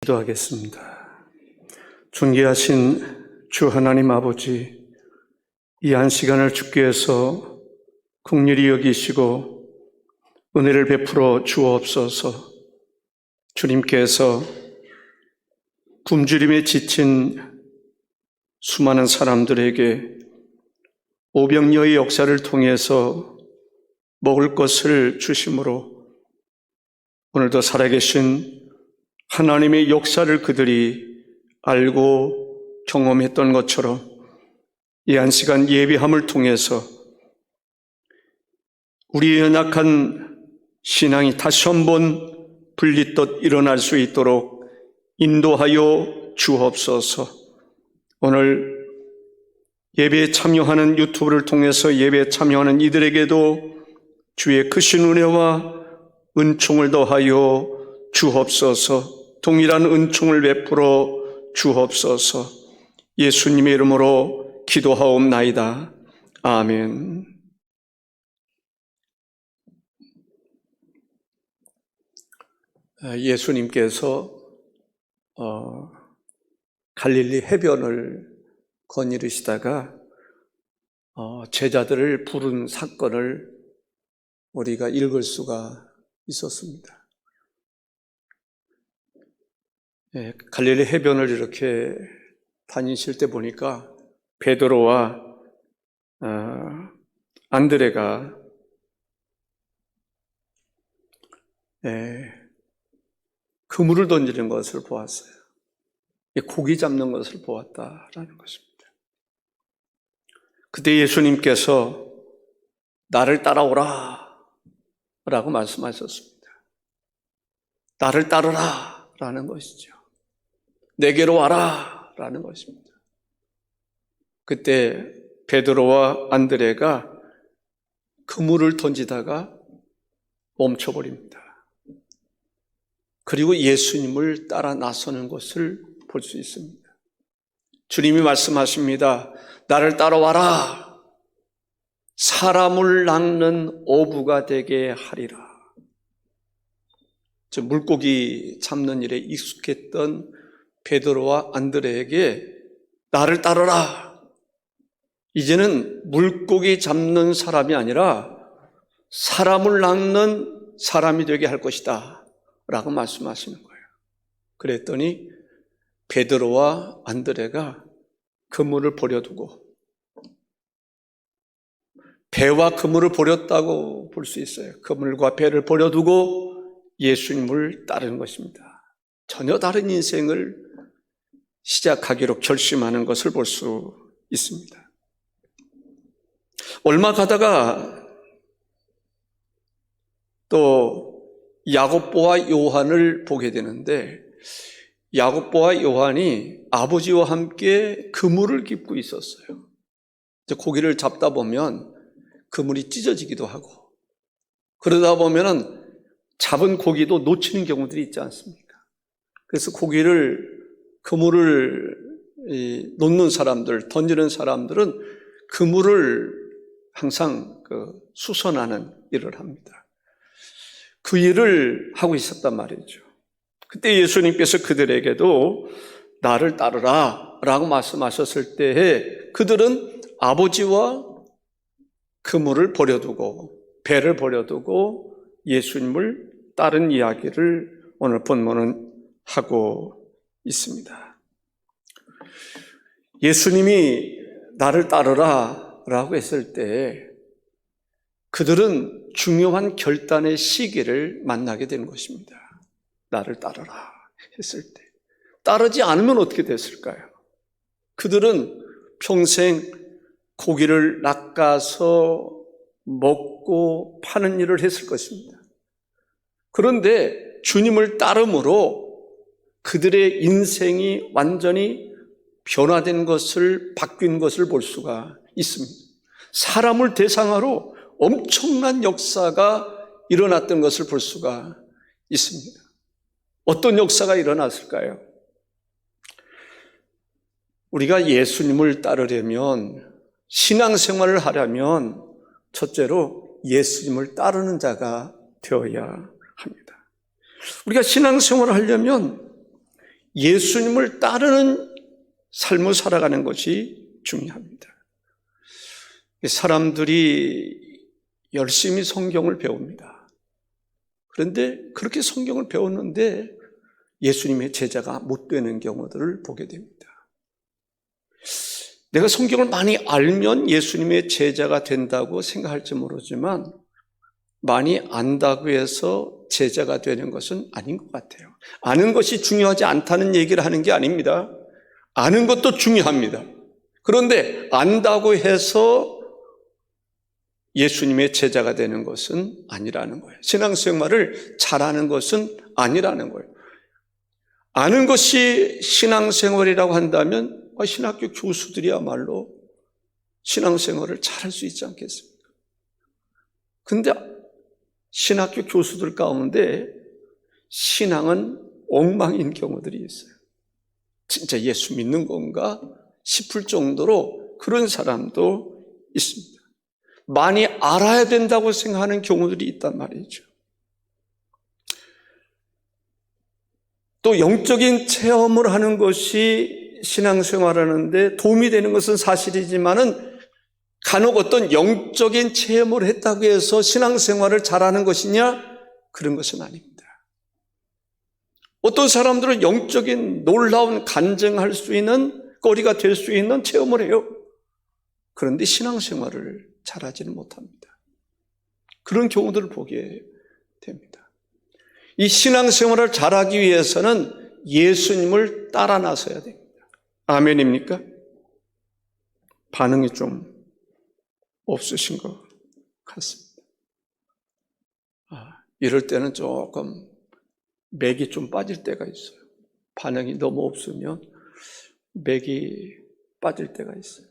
기도하겠습니다. 존귀하신 주 하나님 아버지, 이 한 시간을 주께서 긍휼히 여기시고 은혜를 베풀어 주옵소서. 주님께서 굶주림에 지친 수많은 사람들에게 오병이어의 역사를 통해서 먹을 것을 주심으로 오늘도 살아계신 하나님의 역사를 그들이 알고 경험했던 것처럼 이 한 시간 예배함을 통해서 우리의 연약한 신앙이 다시 한번 분리떴 일어날 수 있도록 인도하여 주옵소서. 오늘 예배에 참여하는 유튜브를 통해서 예배에 참여하는 이들에게도 주의 크신 은혜와 은총을 더하여 주옵소서. 동일한 은총을 베풀어 주옵소서. 예수님의 이름으로 기도하옵나이다. 아멘. 예수님께서 갈릴리 해변을 거니르시다가 제자들을 부른 사건을 우리가 읽을 수가 있었습니다. 갈릴리 해변을 이렇게 다니실 때 보니까 베드로와 안드레가 그물을 던지는 것을 보았어요. 고기 잡는 것을 보았다라는 것입니다. 그때 예수님께서 나를 따라오라 라고 말씀하셨습니다. 나를 따르라 라는 것이죠. 내게로 와라 라는 것입니다. 그때 베드로와 안드레가 그물을 던지다가 멈춰버립니다. 그리고 예수님을 따라 나서는 것을 볼 수 있습니다. 주님이 말씀하십니다. 나를 따라와라. 사람을 낚는 어부가 되게 하리라. 물고기 잡는 일에 익숙했던 베드로와 안드레에게 나를 따르라. 이제는 물고기 잡는 사람이 아니라 사람을 낚는 사람이 되게 할 것이다 라고 말씀하시는 거예요. 그랬더니 베드로와 안드레가 그물을 버려두고, 배와 그물을 버렸다고 볼 수 있어요. 그물과 배를 버려두고 예수님을 따르는 것입니다. 전혀 다른 인생을 시작하기로 결심하는 것을 볼 수 있습니다. 얼마 가다가 또 야고보와 요한을 보게 되는데, 야고보와 요한이 아버지와 함께 그물을 깁고 있었어요. 고기를 잡다 보면 그물이 찢어지기도 하고, 그러다 보면은 잡은 고기도 놓치는 경우들이 있지 않습니까? 그래서 그물을 놓는 사람들, 던지는 사람들은 그물을 항상 수선하는 일을 합니다. 그 일을 하고 있었단 말이죠. 그때 예수님께서 그들에게도 나를 따르라 라고 말씀하셨을 때에 그들은 아버지와 그물을 버려두고, 배를 버려두고 예수님을 따른 이야기를 오늘 본문은 하고 있습니다. 예수님이 나를 따르라 라고 했을 때 그들은 중요한 결단의 시기를 만나게 되는 것입니다. 나를 따르라 했을 때. 따르지 않으면 어떻게 됐을까요? 그들은 평생 고기를 낚아서 먹고 파는 일을 했을 것입니다. 그런데 주님을 따름으로 그들의 인생이 완전히 변화된 것을, 바뀐 것을 볼 수가 있습니다. 사람을 대상으로 엄청난 역사가 일어났던 것을 볼 수가 있습니다. 어떤 역사가 일어났을까요? 우리가 예수님을 따르려면, 신앙생활을 하려면 첫째로 예수님을 따르는 자가 되어야 합니다. 우리가 신앙생활을 하려면 예수님을 따르는 삶을 살아가는 것이 중요합니다. 사람들이 열심히 성경을 배웁니다. 그런데 그렇게 성경을 배웠는데 예수님의 제자가 못 되는 경우들을 보게 됩니다. 내가 성경을 많이 알면 예수님의 제자가 된다고 생각할지 모르지만 많이 안다고 해서 제자가 되는 것은 아닌 것 같아요. 아는 것이 중요하지 않다는 얘기를 하는 게 아닙니다. 아는 것도 중요합니다. 그런데 안다고 해서 예수님의 제자가 되는 것은 아니라는 거예요. 신앙생활을 잘하는 것은 아니라는 거예요. 아는 것이 신앙생활이라고 한다면 신학교 교수들이야말로 신앙생활을 잘할 수 있지 않겠습니까? 근데 신학교 교수들 가운데 신앙은 엉망인 경우들이 있어요. 진짜 예수 믿는 건가 싶을 정도로 그런 사람도 있습니다. 많이 알아야 된다고 생각하는 경우들이 있단 말이죠. 또 영적인 체험을 하는 것이 신앙생활하는데 도움이 되는 것은 사실이지만은 간혹 어떤 영적인 체험을 했다고 해서 신앙생활을 잘하는 것이냐? 그런 것은 아닙니다. 어떤 사람들은 영적인 놀라운 간증할 수 있는 거리가 될 수 있는 체험을 해요. 그런데 신앙생활을 잘하지는 못합니다. 그런 경우들을 보게 됩니다. 이 신앙생활을 잘하기 위해서는 예수님을 따라 나서야 됩니다. 아멘입니까? 반응이 좀 없으신 것 같습니다. 이럴 때는 조금 맥이 좀 빠질 때가 있어요. 반응이 너무 없으면 맥이 빠질 때가 있어요.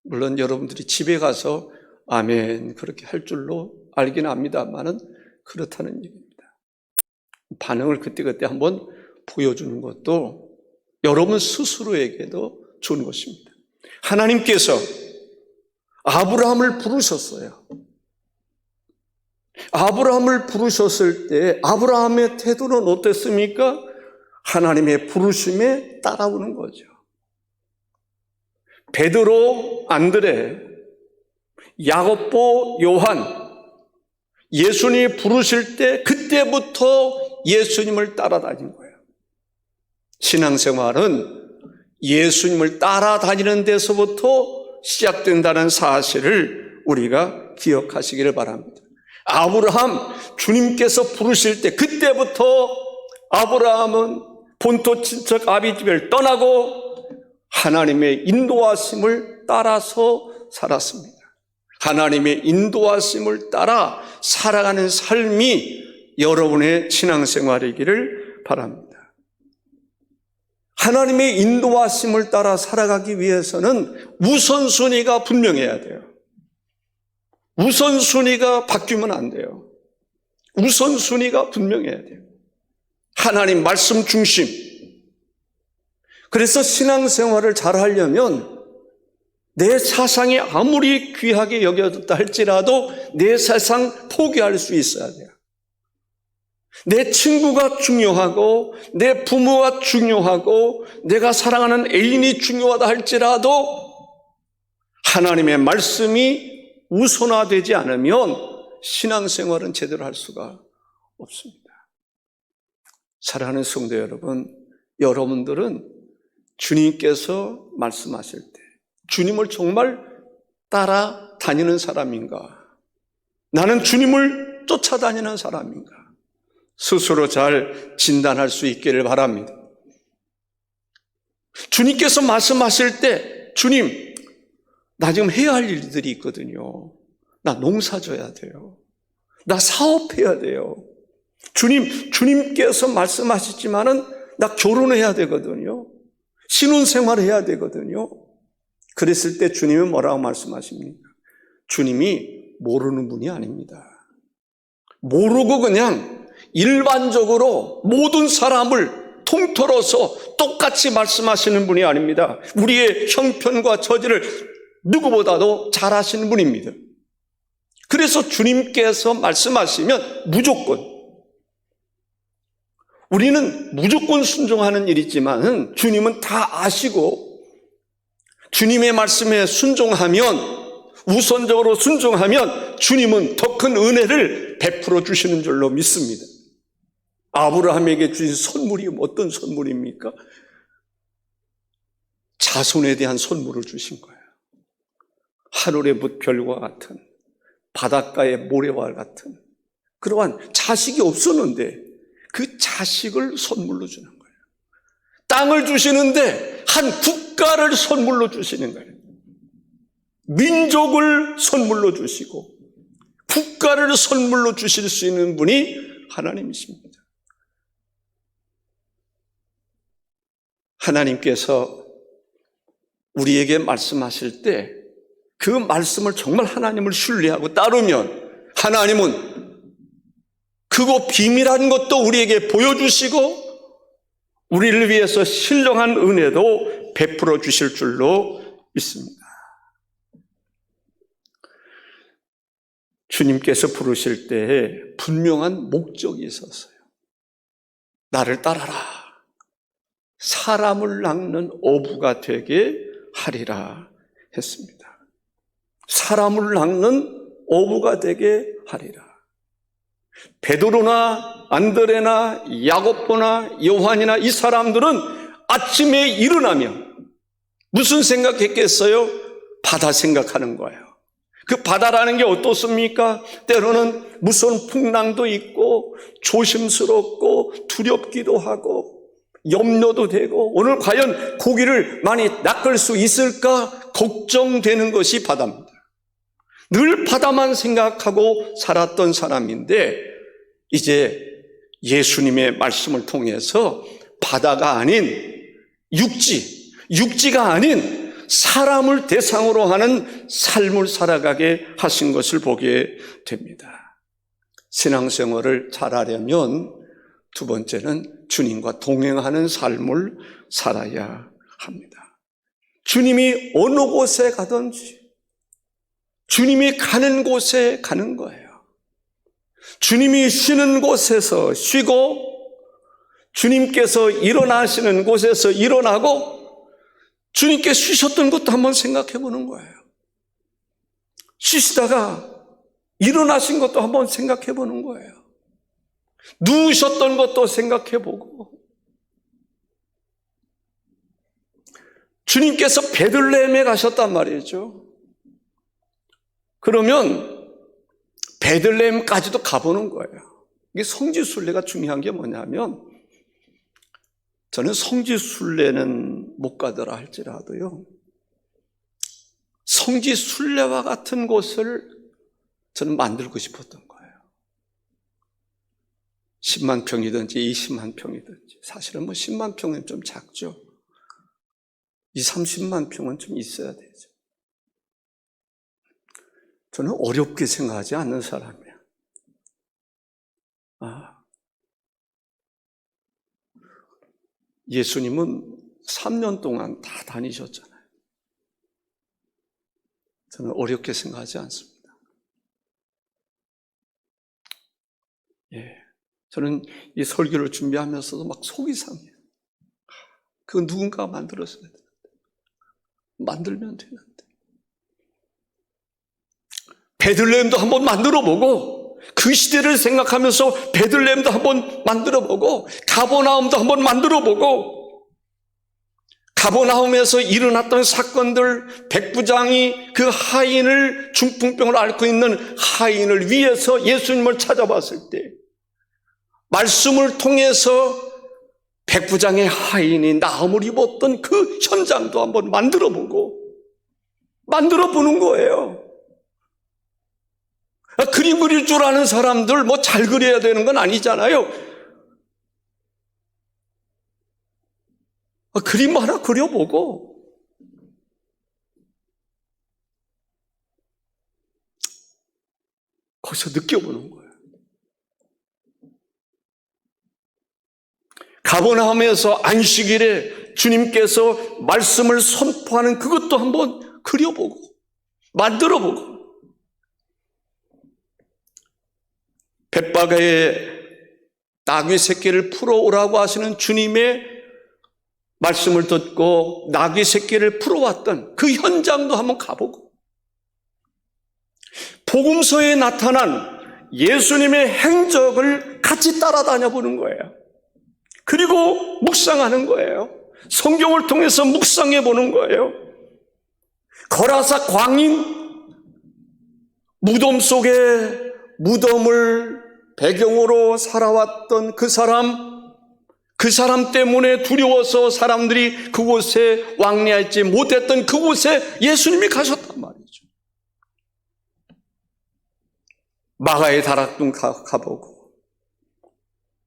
물론 여러분들이 집에 가서 아멘 그렇게 할 줄로 알긴 합니다만은 그렇다는 얘기입니다. 반응을 그때그때 한번 보여주는 것도 여러분 스스로에게도 좋은 것입니다. 하나님께서 아브라함을 부르셨어요. 아브라함을 부르셨을 때 아브라함의 태도는 어땠습니까? 하나님의 부르심에 따라오는 거죠. 베드로, 안드레, 야고보, 요한, 예수님이 부르실 때 그때부터 예수님을 따라다닌 거예요. 신앙생활은 예수님을 따라다니는 데서부터 시작된다는 사실을 우리가 기억하시기를 바랍니다. 아브라함, 주님께서 부르실 때 그때부터 아브라함은 본토 친척 아비집을 떠나고 하나님의 인도하심을 따라서 살았습니다. 하나님의 인도하심을 따라 살아가는 삶이 여러분의 신앙생활이기를 바랍니다. 하나님의 인도하심을 따라 살아가기 위해서는 우선순위가 분명해야 돼요. 우선순위가 바뀌면 안 돼요. 우선순위가 분명해야 돼요. 하나님 말씀 중심. 그래서 신앙생활을 잘 하려면 내 사상이 아무리 귀하게 여겨졌다 할지라도 내 사상 포기할 수 있어야 돼요. 내 친구가 중요하고 내 부모가 중요하고 내가 사랑하는 애인이 중요하다 할지라도 하나님의 말씀이 우선화되지 않으면 신앙생활은 제대로 할 수가 없습니다. 사랑하는 성도 여러분, 여러분들은 주님께서 말씀하실 때 주님을 정말 따라다니는 사람인가? 나는 주님을 쫓아다니는 사람인가? 스스로 잘 진단할 수 있기를 바랍니다. 주님께서 말씀하실 때 주님, 나 지금 해야 할 일들이 있거든요. 나 농사 져야 돼요. 나 사업해야 돼요. 주님께서 말씀하시지만은 나 결혼해야 되거든요. 신혼생활해야 되거든요. 그랬을 때 주님은 뭐라고 말씀하십니까? 주님이 모르는 분이 아닙니다. 모르고 그냥 일반적으로 모든 사람을 통틀어서 똑같이 말씀하시는 분이 아닙니다. 우리의 형편과 처지를 누구보다도 잘 아시는 분입니다. 그래서 주님께서 말씀하시면 무조건 우리는 무조건 순종하는 일이지만 주님은 다 아시고 주님의 말씀에 순종하면, 우선적으로 순종하면 주님은 더 큰 은혜를 베풀어 주시는 줄로 믿습니다. 아브라함에게 주신 선물이 어떤 선물입니까? 자손에 대한 선물을 주신 거예요. 하늘의 뭇별과 같은, 바닷가의 모래와 같은 그러한 자식이 없었는데 그 자식을 선물로 주는 거예요. 땅을 주시는데 한 국가를 선물로 주시는 거예요. 민족을 선물로 주시고 국가를 선물로 주실 수 있는 분이 하나님이십니다. 하나님께서 우리에게 말씀하실 때 그 말씀을 정말 하나님을 신뢰하고 따르면 하나님은 크고 비밀한 것도 우리에게 보여주시고 우리를 위해서 신령한 은혜도 베풀어 주실 줄로 믿습니다. 주님께서 부르실 때에 분명한 목적이 있었어요. 나를 따라라. 사람을 낚는 어부가 되게 하리라 했습니다. 사람을 낚는 어부가 되게 하리라. 베드로나 안드레나 야고보나 요한이나 이 사람들은 아침에 일어나면 무슨 생각했겠어요? 바다 생각하는 거예요. 그 바다라는 게 어떻습니까? 때로는 무서운 풍랑도 있고 조심스럽고 두렵기도 하고 염려도 되고 오늘 과연 고기를 많이 낚을 수 있을까 걱정되는 것이 바다입니다. 늘 바다만 생각하고 살았던 사람인데 이제 예수님의 말씀을 통해서 바다가 아닌 육지가 아닌 사람을 대상으로 하는 삶을 살아가게 하신 것을 보게 됩니다. 신앙생활을 잘하려면 두 번째는 주님과 동행하는 삶을 살아야 합니다. 주님이 어느 곳에 가든지 주님이 가는 곳에 가는 거예요. 주님이 쉬는 곳에서 쉬고 주님께서 일어나시는 곳에서 일어나고 주님께 쉬셨던 것도 한번 생각해 보는 거예요. 쉬시다가 일어나신 것도 한번 생각해 보는 거예요. 누우셨던 것도 생각해 보고 주님께서 베들레헴에 가셨단 말이죠. 그러면 베들레헴까지도 가보는 거예요. 이게 성지순례가 중요한 게 뭐냐면 저는 성지순례는 못 가더라 할지라도요. 성지순례와 같은 곳을 저는 만들고 싶었던 거예요. 10만 평이든지 20만 평이든지 사실은 10만 평은 좀 작죠. 30만 평은 좀 있어야 되죠. 저는 어렵게 생각하지 않는 사람이에요. 예수님은 3년 동안 다 다니셨잖아요. 저는 어렵게 생각하지 않습니다. 저는 이 설교를 준비하면서도 막 속이 상해요. 그건 누군가가 만들었어야 되는데, 만들면 되는데. 베들레헴도 한번 만들어보고 그 시대를 생각하면서 베들레헴도 한번 만들어보고 가버나움도 한번 만들어보고 가버나움에서 일어났던 사건들 백부장이 그 하인을 중풍병을 앓고 있는 하인을 위해서 예수님을 찾아봤을 때 말씀을 통해서 백부장의 하인이 나음을 입었던 그 현장도 한번 만들어보는 거예요. 그림 그릴 줄 아는 사람들 잘 그려야 되는 건 아니잖아요. 그림 하나 그려보고 거기서 느껴보는 거예요. 가버나움에서 안식일에 주님께서 말씀을 선포하는 그것도 한번 그려보고 만들어보고 벳바가의 나귀 새끼를 풀어오라고 하시는 주님의 말씀을 듣고 나귀 새끼를 풀어왔던 그 현장도 한번 가보고, 복음서에 나타난 예수님의 행적을 같이 따라다녀 보는 거예요. 그리고 묵상하는 거예요. 성경을 통해서 묵상해 보는 거예요. 거라사 광인, 무덤 속에 무덤을 배경으로 살아왔던 그 사람 때문에 두려워서 사람들이 그곳에 왕래하지 못했던 그곳에 예수님이 가셨단 말이죠. 마가의 다락동 가보고,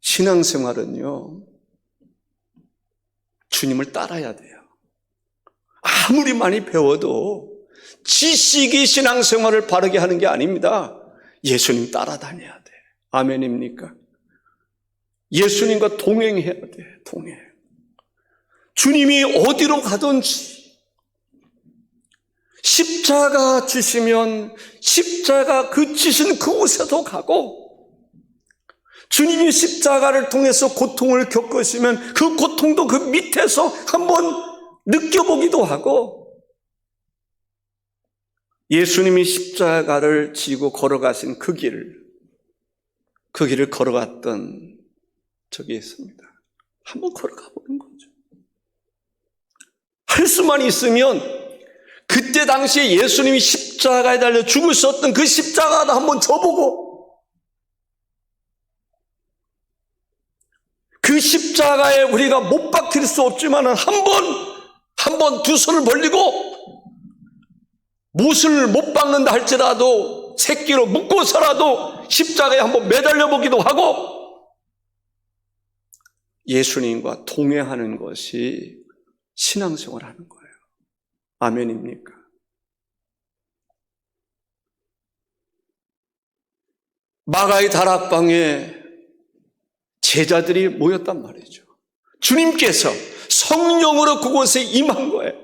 신앙생활은요, 주님을 따라야 돼요. 아무리 많이 배워도 지식이 신앙생활을 바르게 하는 게 아닙니다. 예수님 따라다녀야 돼. 아멘입니까? 예수님과 동행해야 돼. 동행. 주님이 어디로 가든지 십자가 지시면 십자가 그 지신 그곳에도 가고, 주님이 십자가를 통해서 고통을 겪으시면 그 고통도 그 밑에서 한번 느껴보기도 하고, 예수님이 십자가를 지고 걸어가신 그 길을 걸어갔던 적이 있습니다. 한번 걸어가 보는 거죠. 할 수만 있으면 그때 당시에 예수님이 십자가에 달려 죽으셨던 그 십자가도 한번 져보고, 그 십자가에 우리가 못 박힐 수 없지만 한 번 두 손을 벌리고 못을 못 박는다 할지라도 새끼로 묶고서라도 십자가에 한번 매달려 보기도 하고, 예수님과 동행하는 것이 신앙생활 하는 거예요. 아멘입니까? 마가의 다락방에 제자들이 모였단 말이죠. 주님께서 성령으로 그곳에 임한 거예요.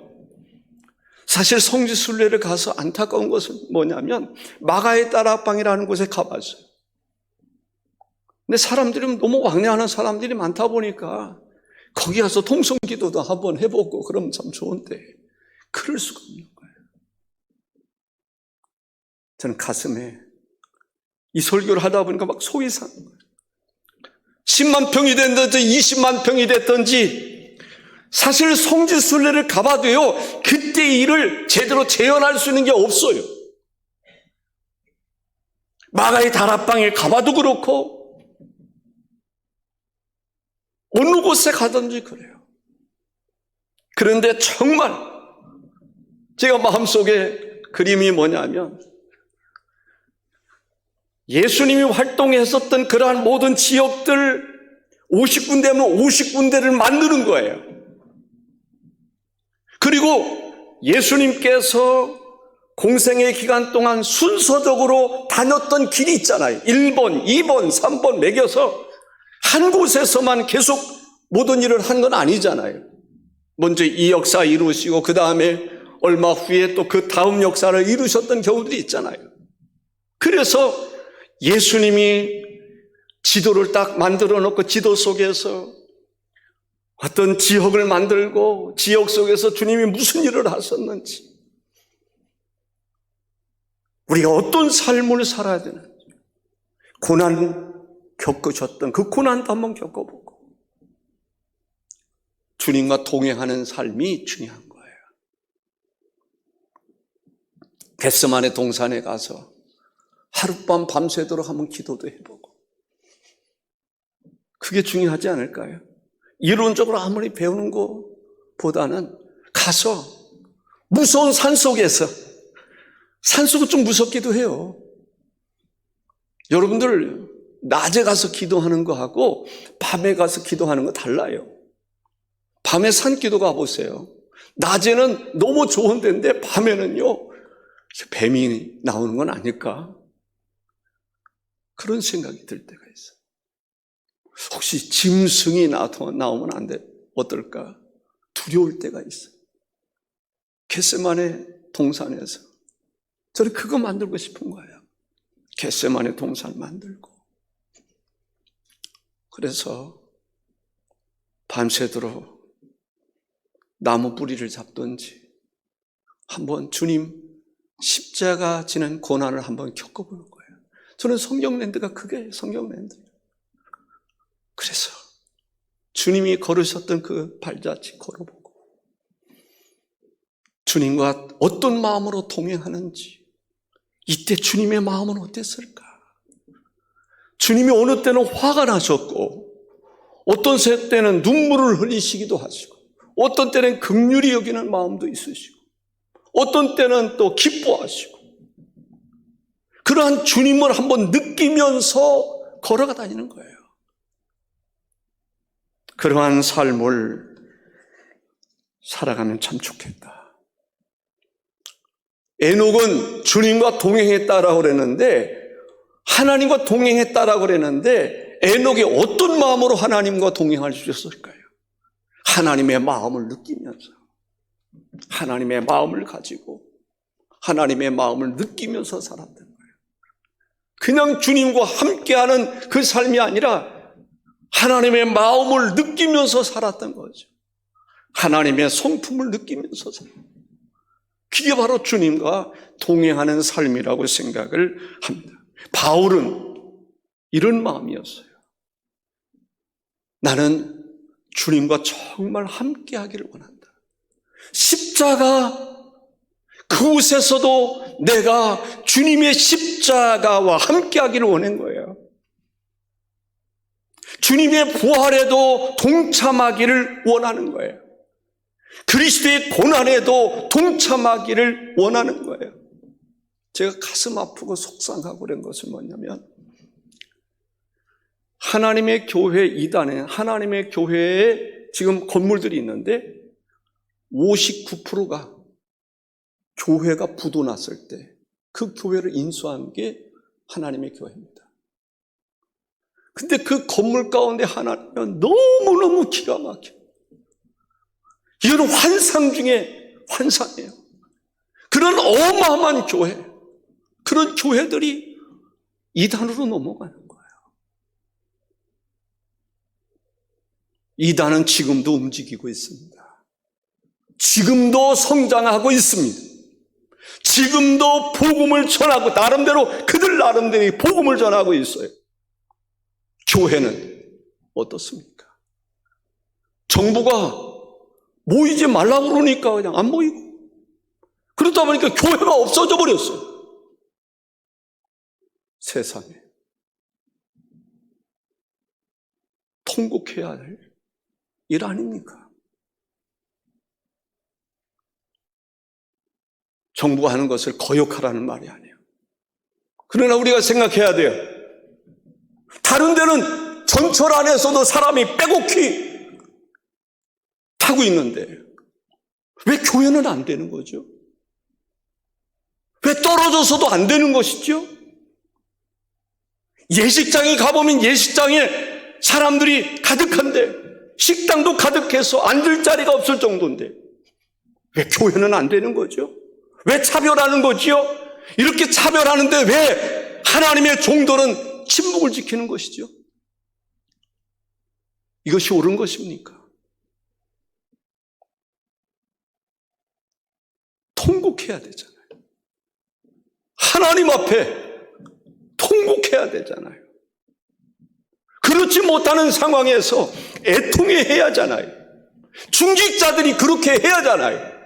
사실 성지순례를 가서 안타까운 것은 뭐냐면, 마가의 다락방이라는 곳에 가봤어요. 근데 사람들이 너무 왕래하는 사람들이 많다 보니까 거기 가서 통성기도도 한번 해보고 그러면 참 좋은데, 그럴 수가 없는 거예요. 저는 가슴에 이 설교를 하다 보니까 막 속이 상한 거예요. 10만 평이 됐든지 20만 평이 됐든지, 사실 성지순례를 가봐도요, 그때 일을 제대로 재현할 수 있는 게 없어요. 마가의 다락방에 가봐도 그렇고 어느 곳에 가든지 그래요. 그런데 정말 제가 마음속에 그림이 뭐냐면, 예수님이 활동했었던 그러한 모든 지역들 50군데면 50군데를 만드는 거예요. 그리고 예수님께서 공생의 기간 동안 순서적으로 다녔던 길이 있잖아요. 1번, 2번, 3번 매겨서 한 곳에서만 계속 모든 일을 한 건 아니잖아요. 먼저 이 역사 이루시고 그 다음에 얼마 후에 또 그 다음 역사를 이루셨던 경우들이 있잖아요. 그래서 예수님이 지도를 딱 만들어 놓고 지도 속에서 어떤 지역을 만들고 지역 속에서 주님이 무슨 일을 하셨는지, 우리가 어떤 삶을 살아야 되는지, 고난 겪으셨던 그 고난도 한번 겪어보고 주님과 동행하는 삶이 중요한 거예요. 겟세마네 동산에 가서 하룻밤 밤새도록 한번 기도도 해보고, 그게 중요하지 않을까요? 이론적으로 아무리 배우는 것보다는 가서 무서운 산속에서, 산속은 좀 무섭기도 해요. 여러분들 낮에 가서 기도하는 거하고 밤에 가서 기도하는 거 달라요. 밤에 산기도 가보세요. 낮에는 너무 좋은 데인데 밤에는요, 뱀이 나오는 건 아닐까? 그런 생각이 들 때가 있어요. 혹시 짐승이 나오면 안 돼? 어떨까? 두려울 때가 있어요. 겟세마네 동산에서 저는 그거 만들고 싶은 거예요. 겟세마네 동산 만들고 그래서 밤새도록 나무 뿌리를 잡든지 한번 주님 십자가 지는 고난을 한번 겪어보는 거예요. 저는 성경랜드가 그게 성경랜드예요. 그래서 주님이 걸으셨던 그 발자취 걸어보고 주님과 어떤 마음으로 동행하는지, 이때 주님의 마음은 어땠을까? 주님이 어느 때는 화가 나셨고 어떤 때는 눈물을 흘리시기도 하시고 어떤 때는 긍휼히 여기는 마음도 있으시고 어떤 때는 또 기뻐하시고, 그러한 주님을 한번 느끼면서 걸어가 다니는 거예요. 그러한 삶을 살아가면 참 좋겠다. 에녹은 주님과 동행했다라고 그랬는데, 하나님과 동행했다라고 그랬는데, 에녹이 어떤 마음으로 하나님과 동행할 수 있었을까요? 하나님의 마음을 느끼면서, 하나님의 마음을 가지고 하나님의 마음을 느끼면서 살았던 거예요. 그냥 주님과 함께하는 그 삶이 아니라 하나님의 마음을 느끼면서 살았던 거죠. 하나님의 성품을 느끼면서 살았던 거예요. 그게 바로 주님과 동행하는 삶이라고 생각을 합니다. 바울은 이런 마음이었어요. 나는 주님과 정말 함께하기를 원한다. 십자가 그곳에서도 내가 주님의 십자가와 함께하기를 원한 거예요. 주님의 부활에도 동참하기를 원하는 거예요. 그리스도의 고난에도 동참하기를 원하는 거예요. 제가 가슴 아프고 속상하고 그런 것은 뭐냐면, 하나님의 교회 이단에, 하나님의 교회에 지금 건물들이 있는데 59%가 교회가 부도났을 때 그 교회를 인수한 게 하나님의 교회입니다. 근데 그 건물 가운데 하나는 너무너무 기가 막혀. 이건 환상 중에 환상이에요. 그런 어마어마한 교회, 그런 교회들이 이단으로 넘어가는 거예요. 이단은 지금도 움직이고 있습니다. 지금도 성장하고 있습니다. 지금도 복음을 전하고, 나름대로 그들 나름대로 복음을 전하고 있어요. 교회는 어떻습니까? 정부가 모이지 말라고 그러니까 그냥 안 모이고, 그러다 보니까 교회가 없어져 버렸어요. 세상에 통곡해야 할 일 아닙니까? 정부가 하는 것을 거역하라는 말이 아니에요. 그러나 우리가 생각해야 돼요. 다른 데는 전철 안에서도 사람이 빼곡히 타고 있는데 왜 교회는 안 되는 거죠? 왜 떨어져서도 안 되는 것이죠? 예식장에 가보면 예식장에 사람들이 가득한데, 식당도 가득해서 앉을 자리가 없을 정도인데 왜 교회는 안 되는 거죠? 왜 차별하는 거지요? 이렇게 차별하는데 왜 하나님의 종들은 침묵을 지키는 것이죠? 이것이 옳은 것입니까? 통곡해야 되잖아요. 하나님 앞에 통곡해야 되잖아요. 그렇지 못하는 상황에서 애통해야 하잖아요. 중직자들이 그렇게 해야 하잖아요.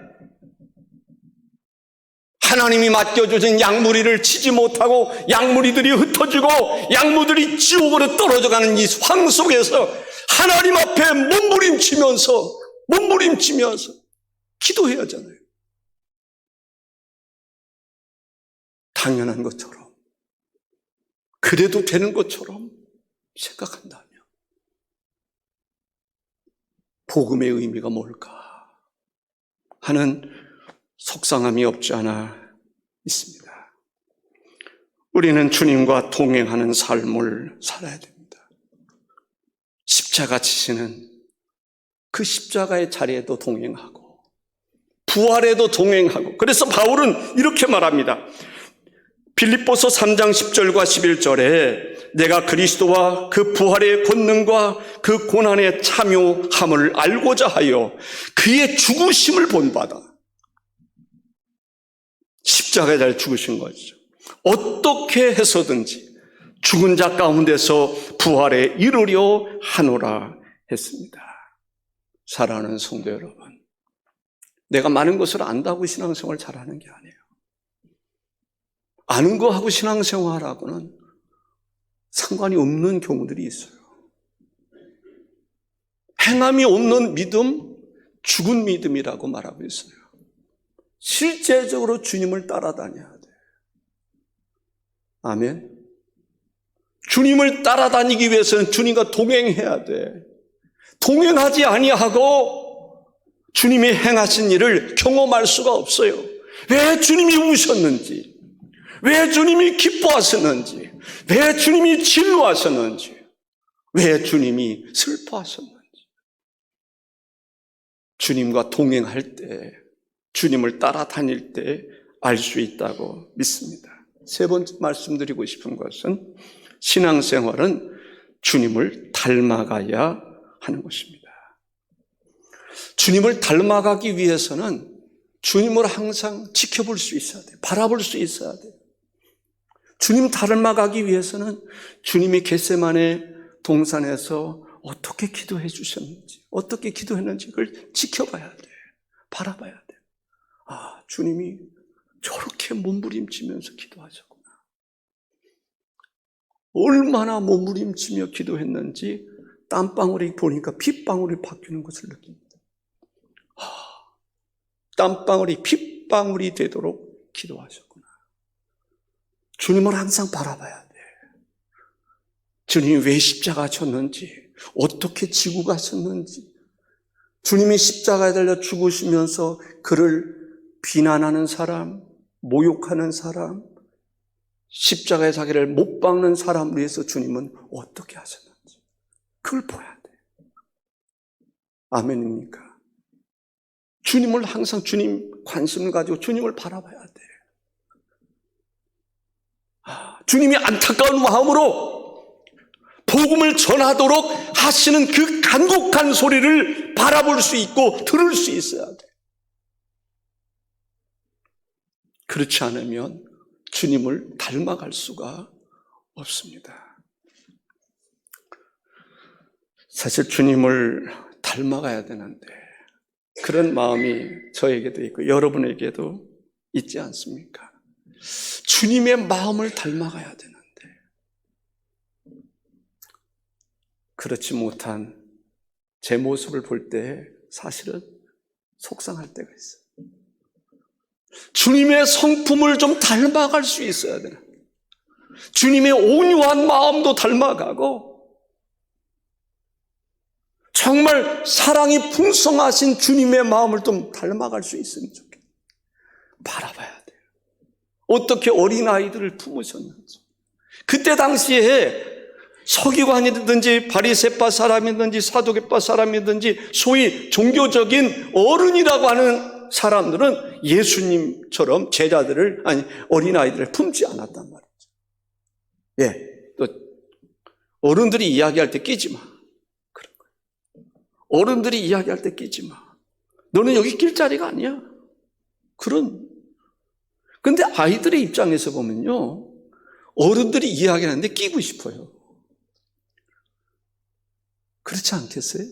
하나님이 맡겨주신 양무리를 치지 못하고 양무리들이 흩어지고 양무들이 지옥으로 떨어져가는 이 황 속에서 하나님 앞에 몸부림치면서 기도해야 하잖아요. 당연한 것처럼, 그래도 되는 것처럼 생각한다면 복음의 의미가 뭘까 하는 속상함이 없지 않아 있습니다. 우리는 주님과 동행하는 삶을 살아야 됩니다. 십자가 지시는 그 십자가의 자리에도 동행하고 부활에도 동행하고, 그래서 바울은 이렇게 말합니다. 빌립보서 3장 10절과 11절에 내가 그리스도와 그 부활의 권능과 그 고난에 참여함을 알고자 하여 그의 죽으심을 본받아. 십자가에 달 죽으신 거죠. 어떻게 해서든지 죽은 자 가운데서 부활에 이르려 하노라 했습니다. 사랑하는 성도 여러분, 내가 많은 것을 안다고 신앙생활 잘하는 게 아니에요. 아는 거하고 신앙생활하고는 상관이 없는 경우들이 있어요. 행함이 없는 믿음, 죽은 믿음이라고 말하고 있어요. 실제적으로 주님을 따라다녀야 돼. 아멘. 주님을 따라다니기 위해서는 주님과 동행해야 돼. 동행하지 아니하고 주님이 행하신 일을 경험할 수가 없어요. 왜 주님이 우셨는지, 왜 주님이 기뻐하셨는지, 왜 주님이 진노하셨는지, 왜 주님이 슬퍼하셨는지. 주님과 동행할 때, 주님을 따라다닐 때 알 수 있다고 믿습니다. 세 번째 말씀드리고 싶은 것은 신앙생활은 주님을 닮아가야 하는 것입니다. 주님을 닮아가기 위해서는 주님을 항상 지켜볼 수 있어야 돼요. 바라볼 수 있어야 돼요. 주님 닮아가기 위해서는 주님이 겟세마네 동산에서 어떻게 기도해 주셨는지, 어떻게 기도했는지를 지켜봐야 돼요. 바라봐야 돼요. 아, 주님이 저렇게 몸부림치면서 기도하셨구나. 얼마나 몸부림치며 기도했는지 땀방울이 보니까 핏방울이 바뀌는 것을 느낍니다. 땀방울이 핏방울이 되도록 기도하셨구나. 주님을 항상 바라봐야 돼. 주님이 왜 십자가 졌는지, 어떻게 지고 가셨는지, 주님이 십자가에 달려 죽으시면서 그를 비난하는 사람, 모욕하는 사람, 십자가에 자기를 못 박는 사람을 위해서 주님은 어떻게 하셨는지 그걸 봐야 돼. 아멘입니까? 주님을 항상 주님 관심을 가지고 주님을 바라봐야 돼. 주님이 안타까운 마음으로 복음을 전하도록 하시는 그 간곡한 소리를 바라볼 수 있고 들을 수 있어야 돼. 그렇지 않으면 주님을 닮아갈 수가 없습니다. 사실 주님을 닮아가야 되는데 그런 마음이 저에게도 있고 여러분에게도 있지 않습니까? 주님의 마음을 닮아가야 되는데 그렇지 못한 제 모습을 볼 때 사실은 속상할 때가 있어요. 주님의 성품을 좀 닮아갈 수 있어야 되는, 주님의 온유한 마음도 닮아가고 정말 사랑이 풍성하신 주님의 마음을 좀 닮아갈 수 있으면 좋겠어요. 바라봐야 돼요. 어떻게 어린아이들을 품으셨는지. 그때 당시에 서기관이든지 바리새파 사람이든지 사두개파 사람이든지 소위 종교적인 어른이라고 하는 사람들은 예수님처럼 제자들을, 아니 어린아이들을 품지 않았단 말이죠. 예, 또 어른들이 이야기할 때 끼지 마. 그런 거예요. 어른들이 이야기할 때 끼지 마. 너는 여기 낄 자리가 아니야. 근데 아이들의 입장에서 보면요, 어른들이 이야기하는데 끼고 싶어요. 그렇지 않겠어요?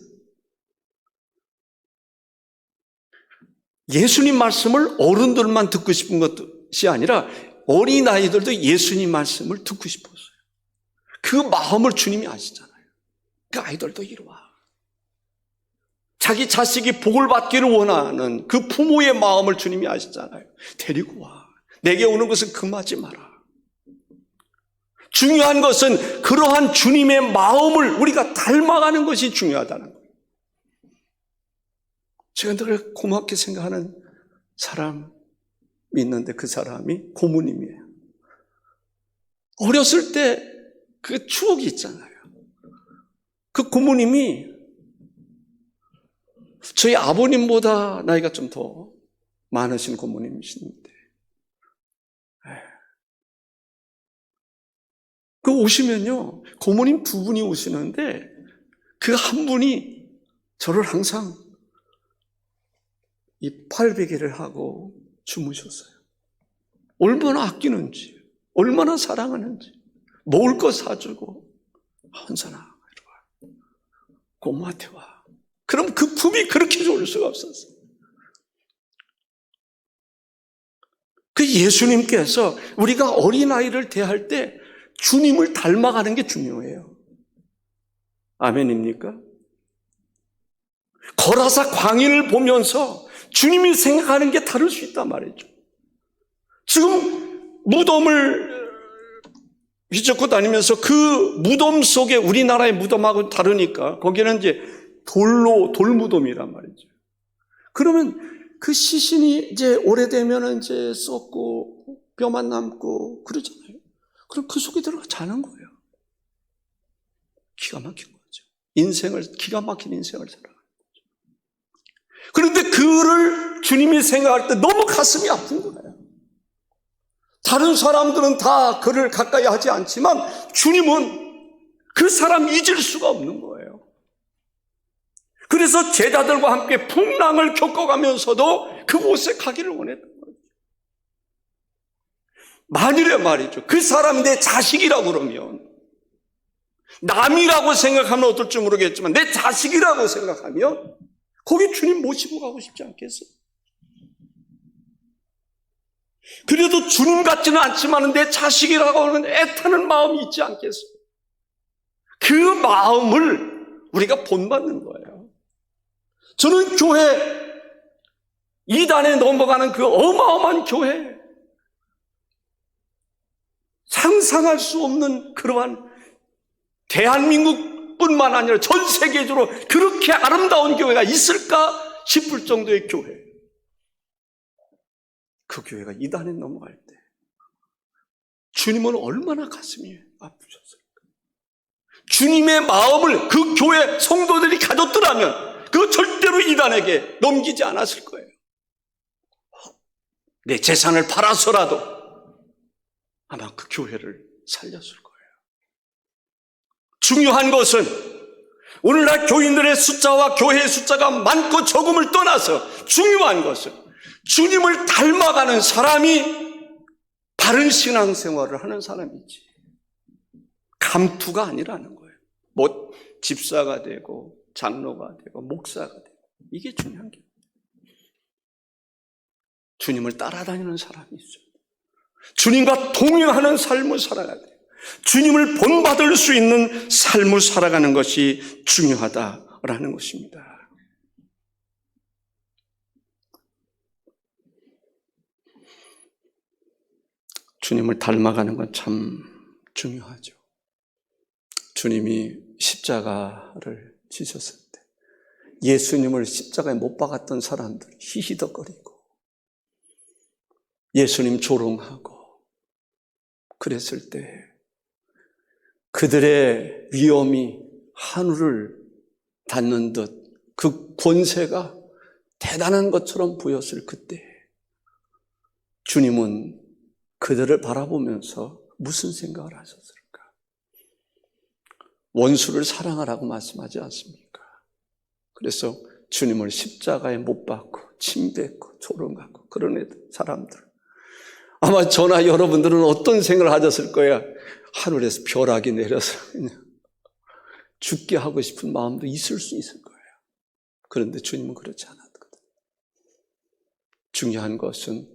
예수님 말씀을 어른들만 듣고 싶은 것이 아니라 어린아이들도 예수님 말씀을 듣고 싶었어요. 그 마음을 주님이 아시잖아요. 그 아이들도 이리 와. 자기 자식이 복을 받기를 원하는 그 부모의 마음을 주님이 아시잖아요. 데리고 와. 내게 오는 것은 금하지 마라. 중요한 것은 그러한 주님의 마음을 우리가 닮아가는 것이 중요하다는 거예요. 제가 늘 고맙게 생각하는 사람이 있는데 그 사람이 고모님이에요. 어렸을 때 그 추억이 있잖아요. 그 고모님이 저희 아버님보다 나이가 좀 더 많으신 고모님이신데 그 오시면요, 고모님 두 분이 오시는데 그 한 분이 저를 항상 이 팔베개를 하고 주무셨어요. 얼마나 아끼는지, 얼마나 사랑하는지, 먹을 거 사주고, 헌선아, 이리 와. 고모한테 와. 그럼 그 품이 그렇게 좋을 수가 없었어요. 그 예수님께서 우리가 어린아이를 대할 때 주님을 닮아가는 게 중요해요. 아멘입니까? 거라사 광야를 보면서 주님이 생각하는 게 다를 수 있단 말이죠. 지금 무덤을 휘젓고 다니면서 그 무덤 속에 우리나라의 무덤하고 다르니까 거기는 이제 돌무덤이란 말이죠. 그러면 그 시신이 이제 오래되면 이제 썩고 뼈만 남고 그러잖아요. 그럼 그 속에 들어가 자는 거예요. 기가 막힌 거죠. 기가 막힌 인생을 살아가는 거죠. 그런데 그를 주님이 생각할 때 너무 가슴이 아픈 거예요. 다른 사람들은 다 그를 가까이 하지 않지만 주님은 그 사람 잊을 수가 없는 거예요. 그래서 제자들과 함께 풍랑을 겪어가면서도 그곳에 가기를 원했던 거죠. 만일에 말이죠, 그 사람이 내 자식이라고 그러면, 남이라고 생각하면 어떨지 모르겠지만 내 자식이라고 생각하면 거기 주님 모시고 가고 싶지 않겠어요? 그래도 주님 같지는 않지만 내 자식이라고 하는 애타는 마음이 있지 않겠어요? 그 마음을 우리가 본받는 거예요. 저는 교회, 이단에 넘어가는 그 어마어마한 교회, 상상할 수 없는 그러한 대한민국뿐만 아니라 전 세계적으로 그렇게 아름다운 교회가 있을까 싶을 정도의 교회. 그 교회가 이단에 넘어갈 때 주님은 얼마나 가슴이 아프셨을까? 주님의 마음을 그 교회 성도들이 가졌더라면 그 절대로 이단에게 넘기지 않았을 거예요. 내 재산을 팔아서라도 아마 그 교회를 살렸을 거예요. 중요한 것은 오늘날 교인들의 숫자와 교회의 숫자가 많고 적음을 떠나서 중요한 것은 주님을 닮아가는 사람이 바른 신앙생활을 하는 사람이지, 감투가 아니라는 거예요. 뭐 집사가 되고 장로가 되고 목사가 되고 이게 중요한 게 주님을 따라다니는 사람이 있어요. 주님과 동행하는 삶을 살아가야 돼요. 주님을 본받을 수 있는 삶을 살아가는 것이 중요하다라는 것입니다. 주님을 닮아가는 건 참 중요하죠. 주님이 십자가를 지셨을 때 예수님을 십자가에 못 박았던 사람들 히히덕거리고 예수님 조롱하고 그랬을 때 그들의 위엄이 하늘을 닿는 듯 그 권세가 대단한 것처럼 보였을 그때 주님은 그들을 바라보면서 무슨 생각을 하셨을까? 원수를 사랑하라고 말씀하지 않습니까? 그래서 주님을 십자가에 못 박고 침뱉고 조롱하고 그런 사람들, 아마 저나 여러분들은 어떤 생각을 하셨을 거야? 하늘에서 벼락이 내려서 그냥 죽게 하고 싶은 마음도 있을 수 있을 거예요. 그런데 주님은 그렇지 않았거든요. 중요한 것은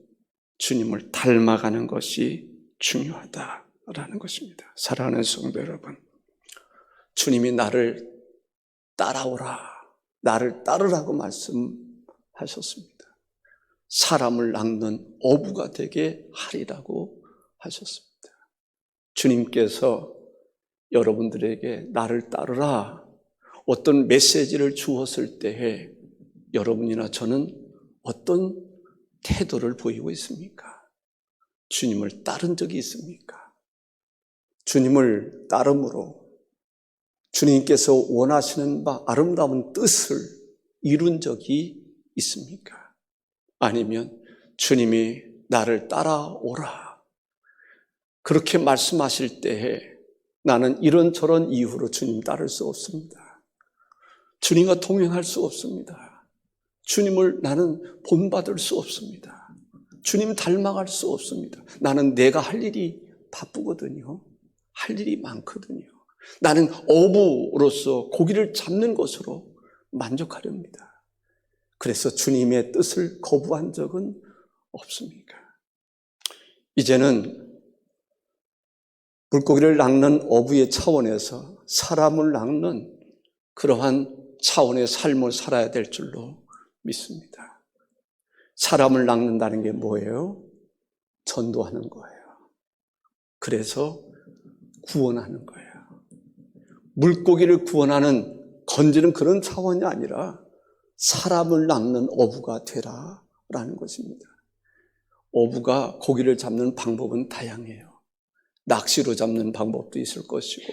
주님을 닮아가는 것이 중요하다라는 것입니다. 사랑하는 성도 여러분, 주님이 나를 따라오라, 나를 따르라고 말씀하셨습니다. 사람을 낚는 어부가 되게 하리라고 하셨습니다. 주님께서 여러분들에게 나를 따르라 어떤 메시지를 주었을 때에 여러분이나 저는 어떤 태도를 보이고 있습니까? 주님을 따른 적이 있습니까? 주님을 따름으로 주님께서 원하시는 바 아름다운 뜻을 이룬 적이 있습니까? 아니면 주님이 나를 따라오라 그렇게 말씀하실 때에 나는 이런저런 이유로 주님 따를 수 없습니다. 주님과 동행할 수 없습니다. 주님을 나는 본받을 수 없습니다. 주님 닮아갈 수 없습니다. 나는 내가 할 일이 바쁘거든요. 할 일이 많거든요. 나는 어부로서 고기를 잡는 것으로 만족하렵니다. 그래서 주님의 뜻을 거부한 적은 없습니까? 이제는 물고기를 낚는 어부의 차원에서 사람을 낚는 그러한 차원의 삶을 살아야 될 줄로 믿습니다. 사람을 낚는다는 게 뭐예요? 전도하는 거예요. 그래서 구원하는 거예요. 물고기를 구원하는, 건지는 그런 차원이 아니라 사람을 낚는 어부가 되라라는 것입니다. 어부가 고기를 잡는 방법은 다양해요. 낚시로 잡는 방법도 있을 것이고,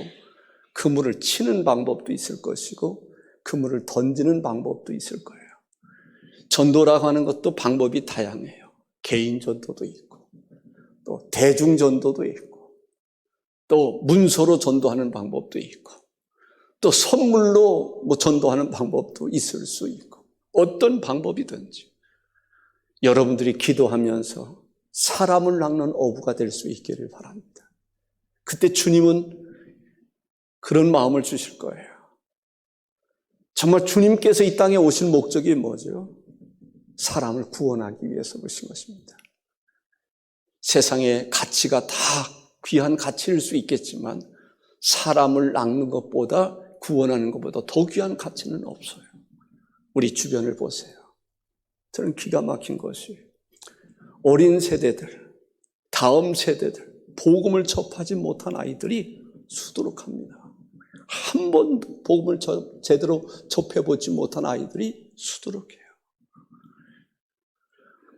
그물을 치는 방법도 있을 것이고, 그물을 던지는 방법도 있을 거예요. 전도라고 하는 것도 방법이 다양해요. 개인 전도도 있고, 또 대중 전도도 있고, 또 문서로 전도하는 방법도 있고, 또 선물로 전도하는 방법도 있을 수 있고, 어떤 방법이든지 여러분들이 기도하면서 사람을 낚는 어부가 될 수 있기를 바랍니다. 그때 주님은 그런 마음을 주실 거예요. 정말 주님께서 이 땅에 오신 목적이 뭐죠? 사람을 구원하기 위해서 오신 것입니다. 세상의 가치가 다 귀한 가치일 수 있겠지만 사람을 낚는 것보다, 구원하는 것보다 더 귀한 가치는 없어요. 우리 주변을 보세요. 저는 기가 막힌 것이, 어린 세대들, 다음 세대들, 복음을 접하지 못한 아이들이 수두룩합니다. 한 번도 복음을 제대로 접해보지 못한 아이들이 수두룩해요.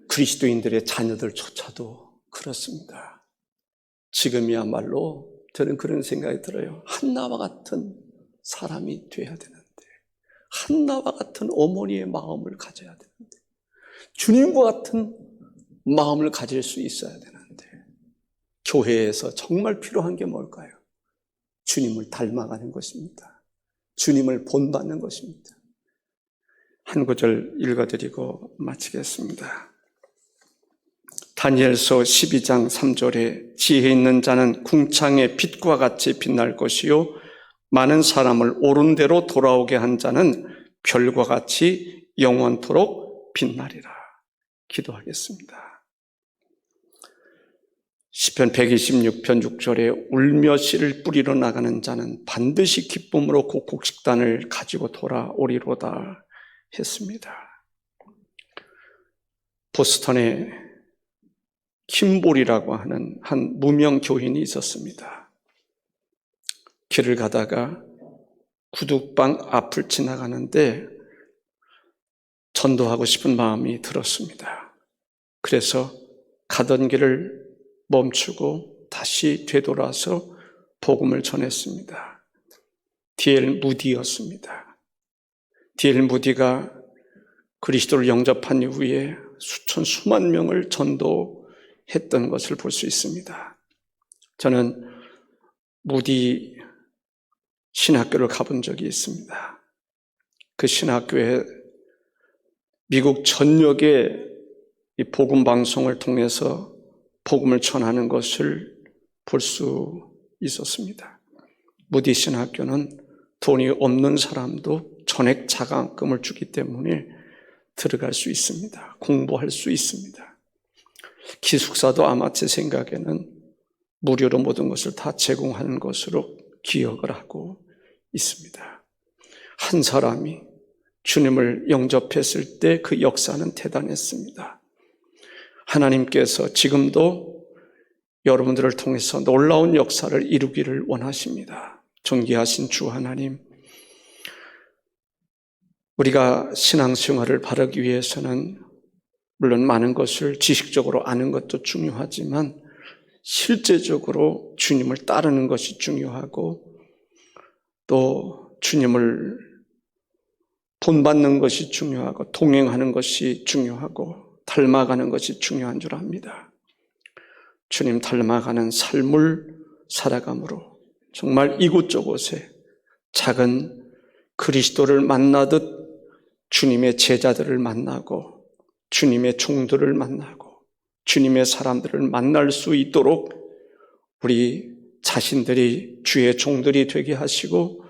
그리스도인들의 자녀들조차도 그렇습니다. 지금이야말로 저는 그런 생각이 들어요. 한나와 같은 사람이 돼야 되는데, 한나와 같은 어머니의 마음을 가져야 되는데, 주님과 같은 마음을 가질 수 있어야 되는데, 교회에서 정말 필요한 게 뭘까요? 주님을 닮아가는 것입니다. 주님을 본받는 것입니다. 한 구절 읽어드리고 마치겠습니다. 다니엘서 12장 3절에 지혜 있는 자는 궁창의 빛과 같이 빛날 것이요 많은 사람을 옳은 대로 돌아오게 한 자는 별과 같이 영원토록 빛나리라. 기도하겠습니다. 시편 126편 6절에 울며 씨를 뿌리러 나가는 자는 반드시 기쁨으로 곡곡식단을 가지고 돌아오리로다 했습니다. 보스턴에 킴볼이라고 하는 한 무명 교인이 있었습니다. 길을 가다가 구두방 앞을 지나가는데 전도하고 싶은 마음이 들었습니다. 그래서 가던 길을 멈추고 다시 되돌아서 복음을 전했습니다. D.L. 무디였습니다. D.L. 무디가 그리스도를 영접한 이후에 수만 명을 전도했던 것을 볼 수 있습니다. 저는 무디 신학교를 가본 적이 있습니다. 그 신학교에 미국 전역의 이 복음 방송을 통해서 복음을 전하는 것을 볼 수 있었습니다. 무디 신학교는 돈이 없는 사람도 전액 장학금을 주기 때문에 들어갈 수 있습니다. 공부할 수 있습니다. 기숙사도 아마 제 생각에는 무료로 모든 것을 다 제공하는 것으로 기억을 하고 있습니다. 한 사람이 주님을 영접했을 때 그 역사는 대단했습니다. 하나님께서 지금도 여러분들을 통해서 놀라운 역사를 이루기를 원하십니다. 존귀하신 주 하나님, 우리가 신앙생활을 바르기 위해서는 물론 많은 것을 지식적으로 아는 것도 중요하지만 실제적으로 주님을 따르는 것이 중요하고 또 주님을 본받는 것이 중요하고 동행하는 것이 중요하고 닮아가는 것이 중요한 줄 압니다. 주님 닮아가는 삶을 살아감으로 정말 이곳저곳에 작은 그리스도를 만나듯 주님의 제자들을 만나고 주님의 종들을 만나고 주님의 사람들을 만날 수 있도록 우리 자신들이 주의 종들이 되게 하시고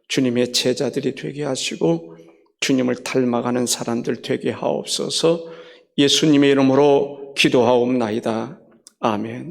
주님의 제자들이 되게 하시고 주님을 닮아가는 사람들 되게 하옵소서. 예수님의 이름으로 기도하옵나이다. 아멘.